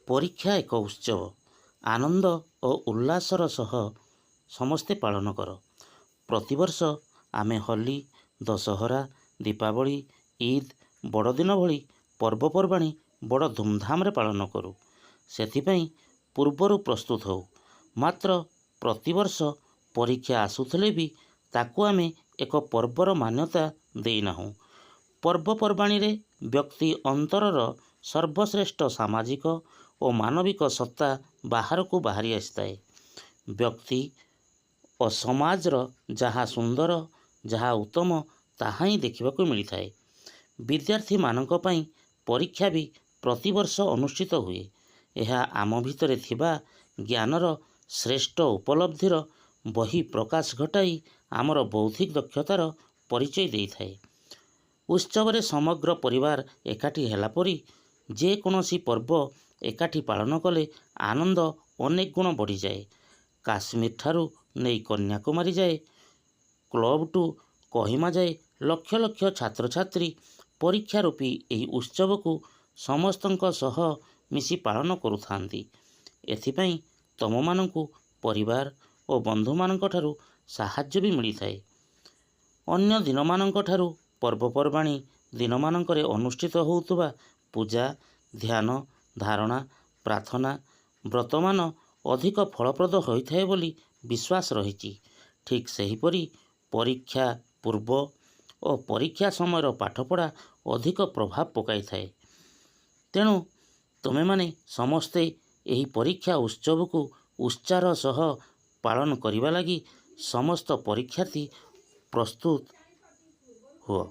ପରୀକ୍ଷା ଏକ ଉତ୍ସବ। ଆନନ୍ଦ ଓ ଉଲ୍ଲାସର ସହ ସମସ୍ତେ ପାଳନ କର। ପ୍ରତିବର୍ଷ ଆମେ ହୋଲି, ଦଶହରା, ଦୀପାବଳି, ଇଦ୍, ବଡ଼ଦିନ ଭଳି ପର୍ବପର୍ବାଣି ବଡ଼ ଧୁମଧାମରେ ପାଳନ କରୁ। ସେଥିପାଇଁ ପୂର୍ବରୁ ପ୍ରସ୍ତୁତ ହେଉ। ମାତ୍ର ପ୍ରତିବର୍ଷ ପରୀକ୍ଷା ଆସୁଥିଲେ ବି ତାକୁ ଆମେ ଏକ ପର୍ବର ମାନ୍ୟତା ଦେଇନାହୁଁ। ପର୍ବପର୍ବାଣିରେ ବ୍ୟକ୍ତି ଅନ୍ତରର ସର୍ବଶ୍ରେଷ୍ଠ ସାମାଜିକ ଓ ମାନବିକ ସତ୍ତା ବାହାରକୁ ବାହାରି ଆସିଥାଏ। ବ୍ୟକ୍ତି ଓ ସମାଜର ଯାହା ସୁନ୍ଦର, ଯାହା ଉତ୍ତମ ତାହା ହିଁ ଦେଖିବାକୁ ମିଳିଥାଏ। ବିଦ୍ୟାର୍ଥୀମାନଙ୍କ ପାଇଁ ପରୀକ୍ଷା ବି ପ୍ରତିବର୍ଷ ଅନୁଷ୍ଠିତ ହୁଏ। ଏହା ଆମ ଭିତରେ ଥିବା ଜ୍ଞାନର ଶ୍ରେଷ୍ଠ ଉପଲବ୍ଧିର ବହି ପ୍ରକାଶ ଘଟାଇ ଆମର ବୌଦ୍ଧିକ ଦକ୍ଷତାର ପରିଚୟ ଦେଇଥାଏ। ଉତ୍ସବରେ ସମଗ୍ର ପରିବାର ଏକାଠି ହେଲା ପରି ଯେକୌଣସି ପର୍ବ ଏକାଠି ପାଳନ କଲେ ଆନନ୍ଦ ଅନେକ ଗୁଣ ବଢ଼ିଯାଏ। କାଶ୍ମୀର ଠାରୁ ନେଇ କନ୍ୟାକୁମାରୀ ଯାଏ, କ୍ଲବଠୁ କୋହିମା ଯାଏ ଲକ୍ଷ ଲକ୍ଷ ଛାତ୍ରଛାତ୍ରୀ ପରୀକ୍ଷା ରୂପୀ ଏହି ଉତ୍ସବକୁ ସମସ୍ତଙ୍କ ସହ ମିଶି ପାଳନ କରୁଥାନ୍ତି। ଏଥିପାଇଁ ତମମାନଙ୍କୁ ପରିବାର ଓ ବନ୍ଧୁମାନଙ୍କ ଠାରୁ ସାହାଯ୍ୟ ବି ମିଳିଥାଏ। ଅନ୍ୟ ଦିନମାନଙ୍କ ଠାରୁ ପର୍ବପର୍ବାଣି ଦିନମାନଙ୍କରେ ଅନୁଷ୍ଠିତ ହେଉଥିବା ପୂଜା, ଧ୍ୟାନ, ଧାରଣା, ପ୍ରାର୍ଥନା, ବ୍ରତମାନ ଅଧିକ ଫଳପ୍ରଦ ହୋଇଥାଏ ବୋଲି ବିଶ୍ୱାସ ରହିଛି। ଠିକ୍ ସେହିପରି ପରୀକ୍ଷା ପୂର୍ବ ଓ ପରୀକ୍ଷା ସମୟର ପାଠପଢ଼ା ଅଧିକ ପ୍ରଭାବ ପକାଇଥାଏ। ତେଣୁ ତୁମେମାନେ ସମସ୍ତେ ଏହି ପରୀକ୍ଷା ଉତ୍ସବକୁ ଉତ୍ସାହର ସହ ପାଳନ କରିବା ଲାଗି ସମସ୍ତ ପରୀକ୍ଷାର୍ଥୀ ପ୍ରସ୍ତୁତ ହୁଅ।